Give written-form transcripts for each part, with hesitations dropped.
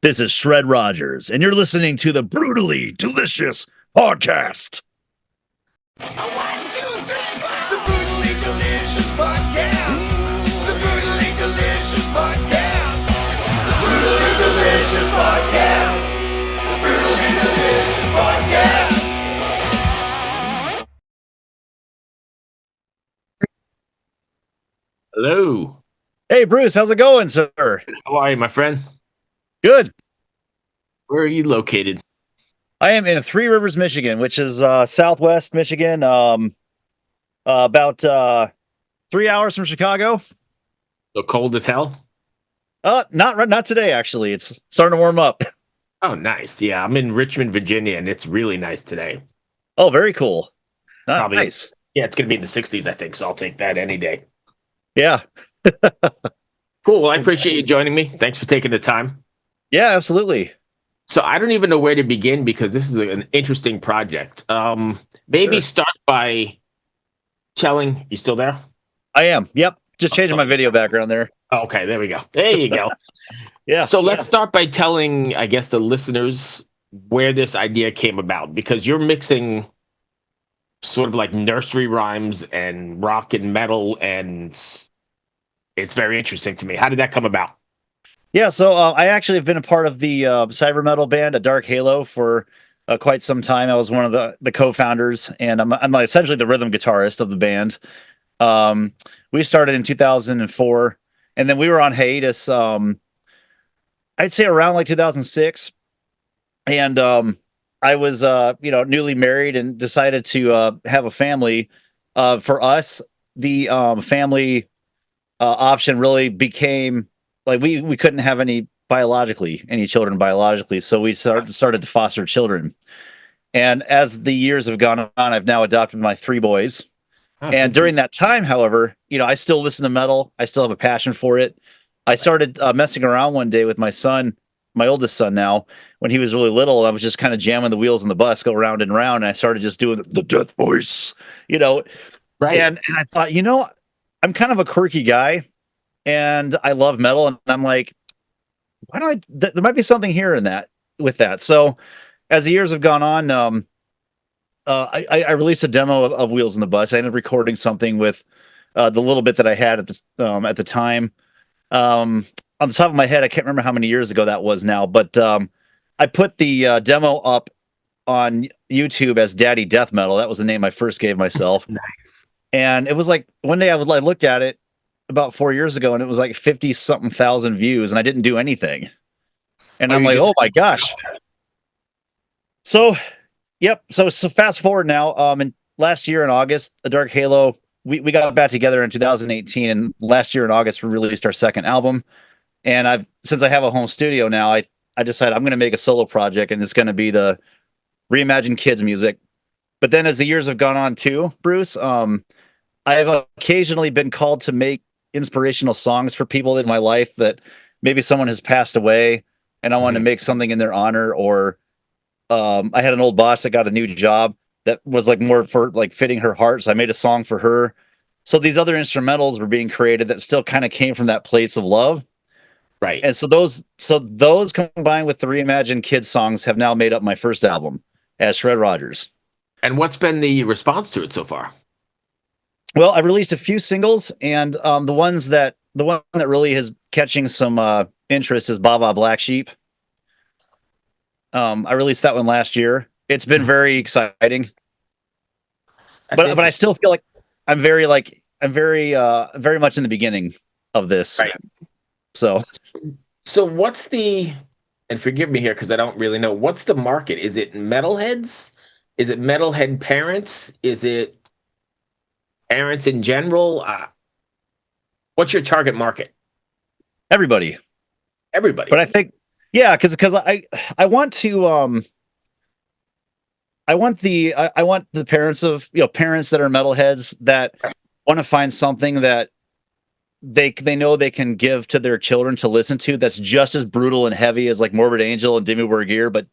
This is Shred Rogers, and you're listening to the Brutally Delicious Podcast. The Brutally Delicious Podcast. The Brutally Delicious Podcast. The Brutally Delicious Podcast. The Brutally Delicious Podcast. Hello. Hey, Bruce, how's it going, sir? How are you, my friend? Good. Where are you located? I am in Three Rivers, Michigan, which is southwest Michigan, about 3 hours from Chicago. So cold as hell? Not today, actually. It's starting to warm up. Oh, nice. Yeah, I'm in Richmond, Virginia, and it's really nice today. Oh, very cool. Probably- Nice. Yeah, it's going to be in the 60s, I think, so I'll take that any day. Yeah. Cool. Well, I appreciate you joining me. Thanks for taking the time. Yeah, absolutely. So I don't even know where to begin because this is an interesting project. Maybe Sure. start by telling... You still there? I am. Yep. Just changing my video background there. Okay, there we go. There you go. Yeah. So let's start by telling, I guess, the listeners where this idea came about, because you're mixing sort of like nursery rhymes and rock and metal, and it's very interesting to me. How did that come about? Yeah, so I actually have been a part of the cyber metal band, A Dark Halo, for quite some time. I was one of the co-founders, and I'm essentially the rhythm guitarist of the band. We started in 2004, and then we were on hiatus, I'd say around like 2006. And I was, newly married and decided to have a family. For us, the family option really became like we couldn't have any children biologically, so we started to foster children. And as the years have gone on, I've now adopted my 3 boys. And during that time, however, I still listen to metal. I still have a passion for it. I started messing around one day with my son, my oldest son now, when he was really little. I was just kind of jamming the wheels on the bus, go round and round, and I started just doing the death voice, Right. And I thought, I'm kind of a quirky guy, and I love metal, and I'm like, why don't there might be something here with that. So as the years have gone on, I released a demo of Wheels on the Bus. I ended up recording something with the little bit that I had at the time. On the top of my head, I can't remember how many years ago that was now, but I put the demo up on YouTube as Daddy Death Metal. That was the name I first gave myself. Nice. And it was like one day I looked at it about 4 years ago, and it was like 50-something thousand views, and I didn't do anything. And I'm like, oh my gosh. So, yep. So fast forward now. And last year in August, A Dark Halo, we got back together in 2018, and last year in August we released our second album. And since I have a home studio now, I decided I'm going to make a solo project, and it's going to be the reimagined kids music. But then as the years have gone on too, Bruce, I have occasionally been called to make inspirational songs for people in my life that maybe someone has passed away, and I want to make something in their honor. Or I had an old boss that got a new job that was like more for like fitting her heart, so I made a song for her. So these other instrumentals were being created that still kind of came from that place of love. Right. And so those combined with the reimagined kids songs have now made up my first album as Shred Rogers. And what's been the response to it so far? Well, I released a few singles, and the one that really is catching some interest is Baba Black Sheep. I released that one last year. It's been very exciting, but I still feel like I'm very much in the beginning of this. Right. So what's and forgive me here because I don't really know, what's the market? Is it metalheads? Is it metalhead parents? Is it parents in general? What's your target market? Everybody. But I think, yeah, because I want to I want the parents of parents that are metalheads that want to find something that they know they can give to their children to listen to that's just as brutal and heavy as like Morbid Angel and Dimmu Borgir, but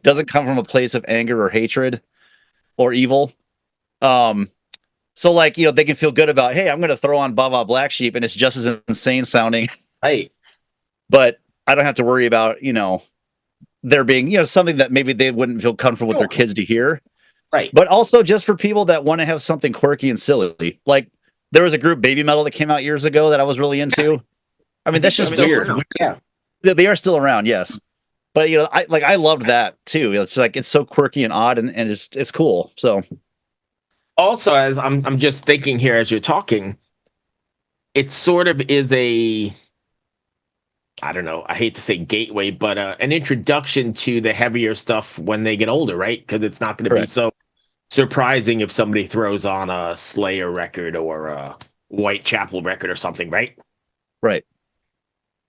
doesn't come from a place of anger or hatred or evil. So like, they can feel good about, hey, I'm going to throw on Baba Black Sheep and it's just as insane sounding. Right. But I don't have to worry about, there being, something that maybe they wouldn't feel comfortable with their Sure. kids to hear, Right. but also just for people that want to have something quirky and silly. Like there was a group Baby Metal that came out years ago that I was really into. I mean, that's just Still weird. around. Yeah. They are still around, yes. But I loved that too. It's like it's so quirky and odd and it's cool. So Also, as I'm just thinking here as you're talking, it sort of is a, I don't know, I hate to say gateway, but an introduction to the heavier stuff when they get older, right? Because it's not going to be Correct. so surprising if somebody throws on a Slayer record or a Whitechapel record or something, right? right.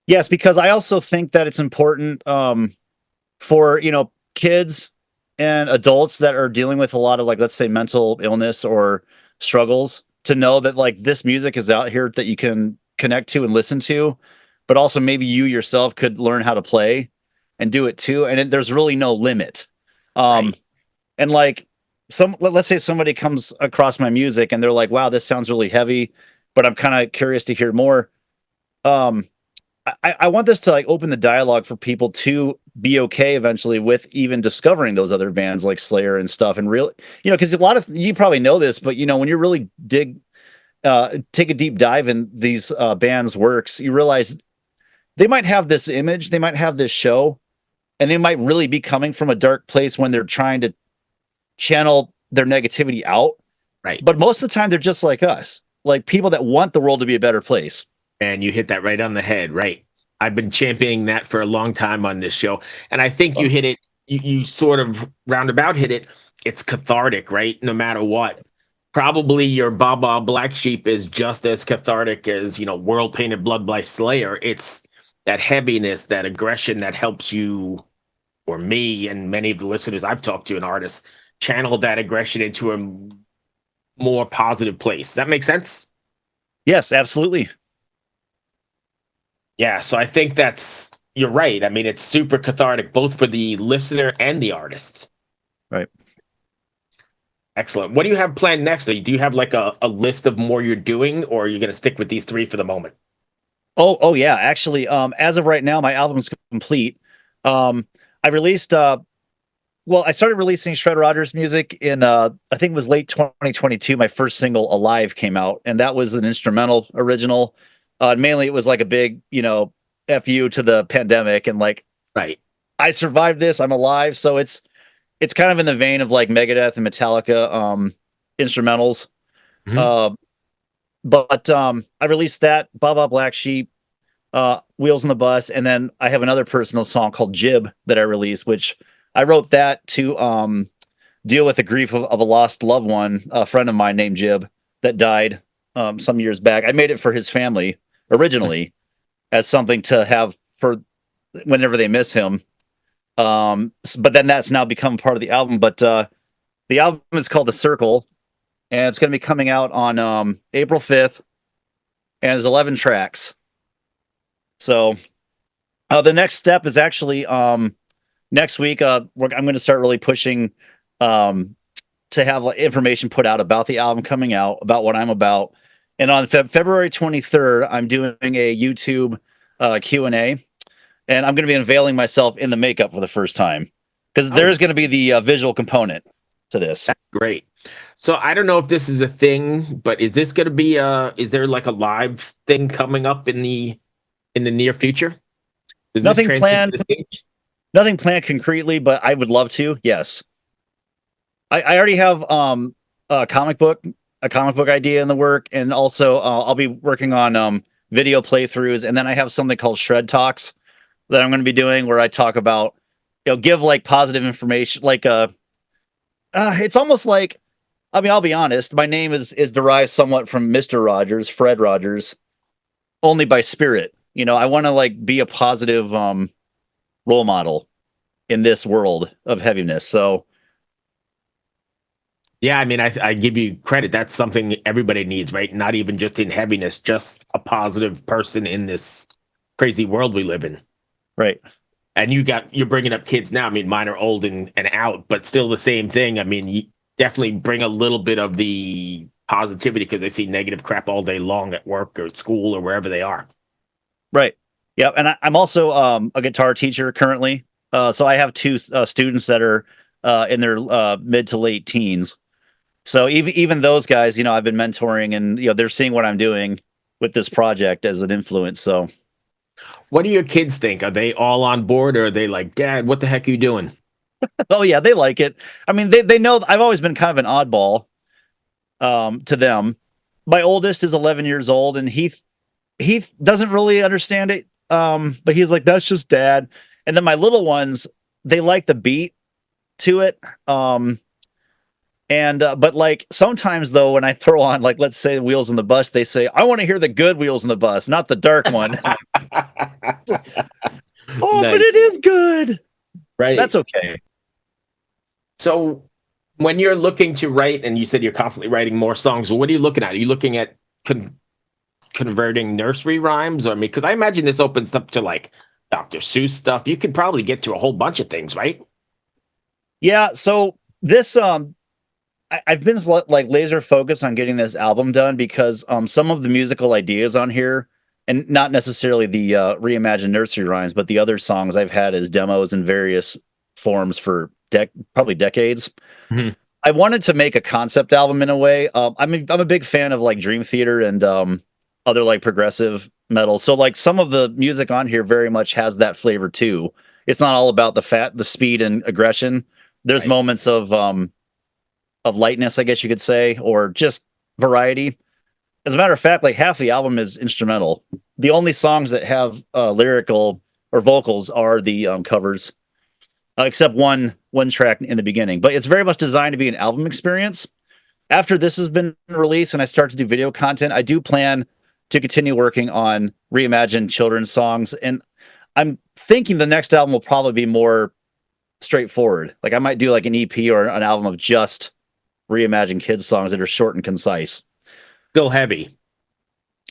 Yes, because I also think that it's important for kids and adults that are dealing with a lot of, like, let's say, mental illness or struggles, to know that like this music is out here that you can connect to and listen to, but also maybe you yourself could learn how to play and do it too, and there's really no limit. Right. And like let's say somebody comes across my music and they're like, wow, this sounds really heavy, but I'm kind of curious to hear more. um I want this to like open the dialogue for people to be okay eventually with even discovering those other bands like Slayer and stuff. And really, because a lot of you probably know this, but when you really take a deep dive in these bands' works, you realize they might have this image, they might have this show, and they might really be coming from a dark place when they're trying to channel their negativity out. Right. But most of the time, they're just like us, like people that want the world to be a better place. And you hit that right on the head, right? I've been championing that for a long time on this show. And I think you hit it, you sort of roundabout hit it. It's cathartic, right? No matter what. Probably your Baba Black Sheep is just as cathartic as, World Painted Blood by Slayer. It's that heaviness, that aggression that helps you, or me and many of the listeners I've talked to and artists, channel that aggression into a more positive place. Does that make sense? Yes, absolutely. Yeah, so I think you're right. I mean, it's super cathartic both for the listener and the artist. Right. Excellent. What do you have planned next? Do you have like a list of more you're doing, or are you going to stick with these three for the moment? Oh yeah. Actually, as of right now, my album's complete. I released I started releasing Shred Rogers music in I think it was late 2022. My first single, Alive, came out, and that was an instrumental original. Mainly it was like a big, FU to the pandemic, and like, Right. I survived this, I'm alive. So it's kind of in the vein of like Megadeth and Metallica instrumentals. Mhm. But I released that, Baba Black Sheep, Wheels on the Bus, and then I have another personal song called Jib that I released, which I wrote that to deal with the grief of a lost loved one, a friend of mine named Jib that died some years back. I made it for his family originally as something to have for whenever they miss him. But then that's now become part of the album. But the album is called The Circle, and it's going to be coming out on April 5th, and there's 11 tracks. So the next step is actually next week. I'm going to start really pushing to have like, information put out about the album coming out, about what I'm about. And on February 23rd, I'm doing a YouTube Q&A, and I'm going to be unveiling myself in the makeup for the first time, because there's going to be the visual component to this. That's great. So I don't know if this is a thing, but is this going to be is there like a live thing coming up in the near future? Does Nothing this planned. transition to the stage? Nothing planned concretely, but I would love to. Yes, I already have a comic book idea in the work, and also I'll be working on video playthroughs, and then I have something called Shred Talks that I'm going to be doing, where I talk about, give like positive information, like it's almost like, I mean, I'll be honest, my name is derived somewhat from Mr. Rogers, Fred Rogers, only by spirit. I want to like be a positive role model in this world of heaviness. So Yeah, I mean, I give you credit. That's something everybody needs, right? Not even just in heaviness, just a positive person in this crazy world we live in. right. And you're bringing up kids now. I mean, mine are old and out, but still the same thing. I mean, you definitely bring a little bit of the positivity because they see negative crap all day long at work or at school or wherever they are. Right. Yeah. And I'm also a guitar teacher currently. So I have two students that are in their mid to late teens. So even those guys, I've been mentoring, and they're seeing what I'm doing with this project as an influence. So, What do your kids think? Are they all on board, or are they like, Dad, what the heck are you doing? oh yeah, they like it. I mean, they know I've always been kind of an oddball to them. My oldest is 11 years old, and he doesn't really understand it. But he's like, that's just dad. And then my little ones, they like the beat to it. And but like sometimes though, when I throw on, like, let's say Wheels on the Bus, they say, I want to hear the good Wheels on the Bus, not the dark one. Oh, Nice. but it is good. Right. That's okay. So when you're looking to write, and you said you're constantly writing more songs, well, what are you looking at? Are you looking at converting nursery rhymes? Or, I mean, because I imagine this opens up to like Dr. Seuss stuff. You could probably get to a whole bunch of things, right? Yeah. So this I've been like laser focused on getting this album done because some of the musical ideas on here, and not necessarily the reimagined nursery rhymes, but the other songs I've had as demos in various forms for probably decades. Mhm. I wanted to make a concept album in a way. I'm a big fan of like Dream Theater and other like progressive metal. So like some of the music on here very much has that flavor too. It's not all about the speed and aggression. There's Right. moments of lightness, I guess you could say, or just variety. As a matter of fact, like half the album is instrumental. The only songs that have lyrical or vocals are the covers, except one track in the beginning. But it's very much designed to be an album experience. After this has been released and I start to do video content, I do plan to continue working on reimagined children's songs. And I'm thinking the next album will probably be more straightforward. Like I might do like an EP or an album of just reimagined kids songs that are short and concise. Still heavy.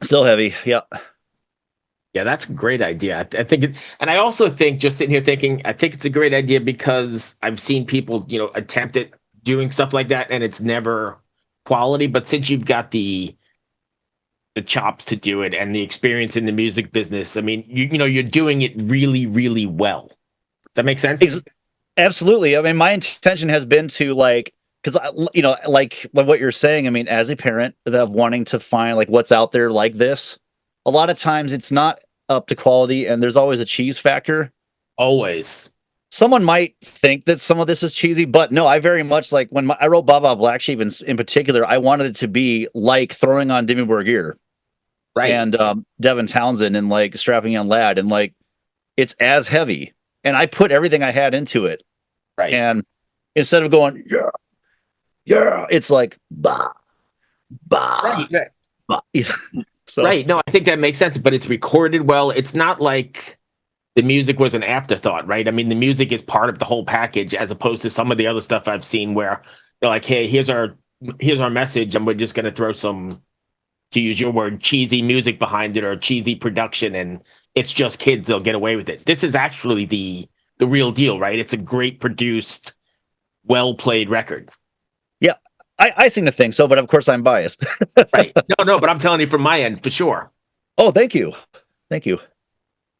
Still heavy. Yeah. Yeah, that's a great idea. I think and I also think, just sitting here thinking, I think it's a great idea because I've seen people, attempt at doing stuff like that, and it's never quality. But since you've got the chops to do it and the experience in the music business, I mean, you're doing it really, really well. Does that make sense? Absolutely. I mean, my intention has been to like, because like what you're saying. I mean, as a parent of wanting to find like what's out there like this, a lot of times it's not up to quality, and there's always a cheese factor. Always. Someone might think that some of this is cheesy, but no, I very much like when I wrote Baba Black Sheep in particular, I wanted it to be like throwing on Dimmu Borgir Right. and Devin Townsend and like Strapping Young Lad, and like it's as heavy. And I put everything I had into it. Right. And instead of going, yeah, yeah, it's like, bah, bah, Right. bah. So, Right. No, I think that makes sense, but it's recorded well. It's not like the music was an afterthought, right? I mean, the music is part of the whole package, as opposed to some of the other stuff I've seen where they're like, hey, here's our message, and we're just going to throw some, to use your word, cheesy music behind it, or cheesy production, and it's just kids, they'll get away with it. This is actually the real deal, right? It's a great produced, well played record. yeah, I seem to think so, but of course I'm biased. Right. No, but I'm telling you from my end, for sure. Oh, thank you. Thank you.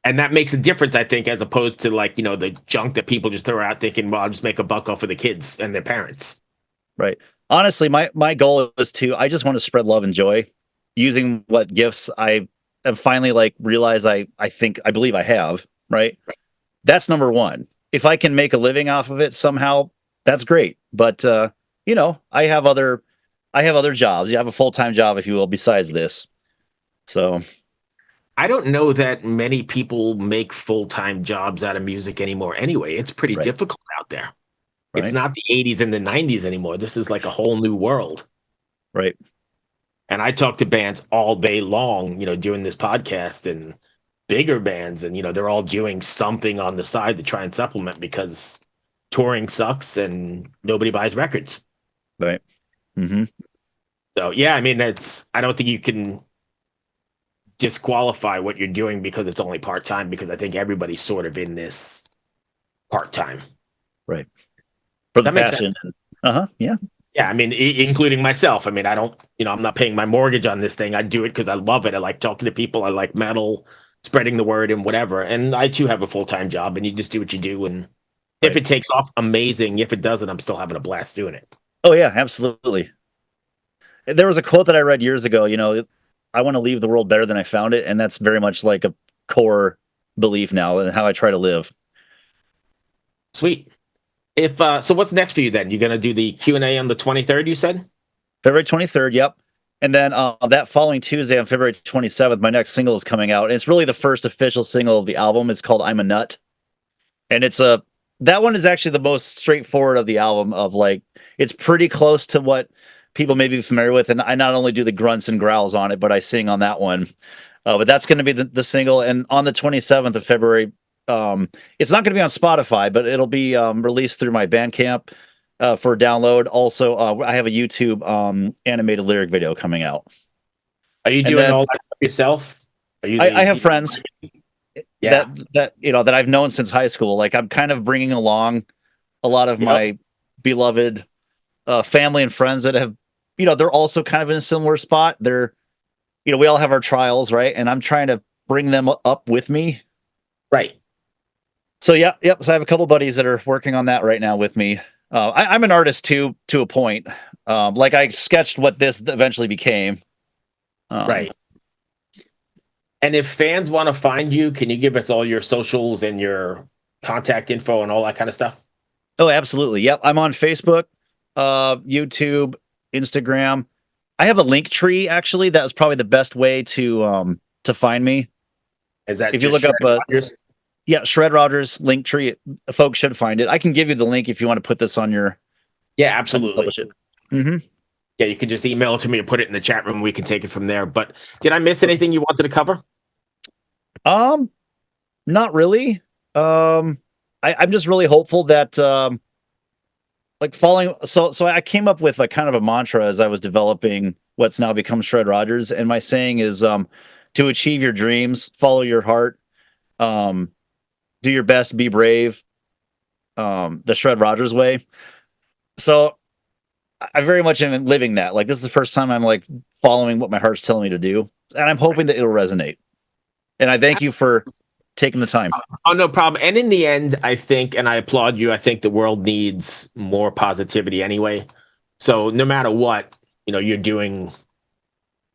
And that makes a difference, I think, as opposed to like, the junk that people just throw out thinking, well, I'll just make a buck off of the kids and their parents. Right. Honestly, my goal is I just want to spread love and joy using what gifts I have finally like realized I believe I have, right? That's number one. If I can make a living off of it somehow, that's great. But I have other jobs. You have a full-time job, if you will, besides this. So I don't know that many people make full-time jobs out of music anymore anyway. It's pretty Right. difficult out there. It's Right. not the 80s and the 90s anymore. This is like a whole new world. right. And I talk to bands all day long, doing this podcast, and bigger bands, and they're all doing something on the side to try and supplement because touring sucks and nobody buys records. Right. Mm-hmm. So yeah, I mean, I don't think you can disqualify what you're doing because it's only part-time, because I think everybody's sort of in this part-time. Right. For the That makes passion. sense. Yeah. Yeah, I mean, including myself. I mean, I don't, I'm not paying my mortgage on this thing. I do it because I love it. I like talking to people. I like metal. spreading the word and whatever. And I too have a full-time job, and you just do what you do. And if Right. it takes off, amazing. If it doesn't, I'm still having a blast doing it. Oh yeah, absolutely. There was a quote that I read years ago, you know, I want to leave the world better than I found it, and that's very much like a core belief now and how I try to live. Sweet. If so, what's next for you then? You're gonna do the Q&A on the 23rd, you said? February 23rd, yep. And then that following Tuesday on February 27th, my next single is coming out. And it's really the first official single of the album. It's called I'm a Nut. And that one is actually the most straightforward of the album, of like, it's pretty close to what people may be familiar with. And I not only do the grunts and growls on it, but I sing on that one. But that's going to be the single. And on the 27th of February, it's not going to be on Spotify, but it'll be released through my Bandcamp for download. Also, I have a YouTube animated lyric video coming out. Are you And doing then- all that stuff yourself? Are you I have friends Yeah. that you know that I've known since high school. Like, I'm kind of bringing along a lot of Yep. my beloved family and friends that have, you know, they're also kind of in a similar spot. They're, you know, we all have our trials, right? And I'm trying to bring them up with me. Right. So yep. So I have a couple buddies that are working on that right now with me. I'm an artist too, to a point. Like, I sketched what this eventually became. Right. And if fans want to find you, can you give us all your socials and your contact info and all that kind of stuff? Oh, absolutely. Yep. I'm on Facebook, YouTube, Instagram. I have a link tree, actually. That was probably the best way to find me. Is that If you just look up, Shred Rogers? Yeah, Shred Rogers link tree. Folks should find it. I can give you the link if you want to put this on your Yeah, absolutely. publish it. Mm-hmm. Yeah, you can just email it to me or put it in the chat room. We can take it from there. But did I miss anything you wanted to cover? Not really. I'm just really hopeful that like following. So I came up with a kind of a mantra as I was developing what's now become Shred Rogers, and my saying is to achieve your dreams, follow your heart, do your best, be brave. The Shred Rogers way. So I very much am living that. Like, this is the first time I'm like following what my heart's telling me to do, and I'm hoping that it'll resonate. And I thank you for taking the time. Oh, no problem. And in the end, I think, and I applaud you, I think the world needs more positivity anyway. So no matter what, you know, you're doing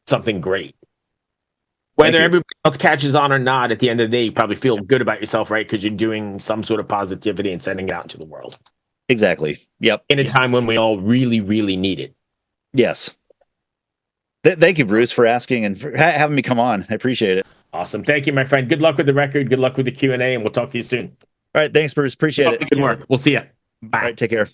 something great. Whether you. everybody else catches on or not, at the end of the day, you probably feel good about yourself, right? Because you're doing some sort of positivity and sending it out into the world Exactly. Yep. in a time when we all really, really need it. Yes. Thank you, Bruce, for asking and for having me come on. I appreciate it. Awesome. Thank you, my friend. Good luck with the record. Good luck with the Q&A, and we'll talk to you soon. All right. Thanks, Bruce. Appreciate it. Good work. We'll see you. Bye. All right. Take care.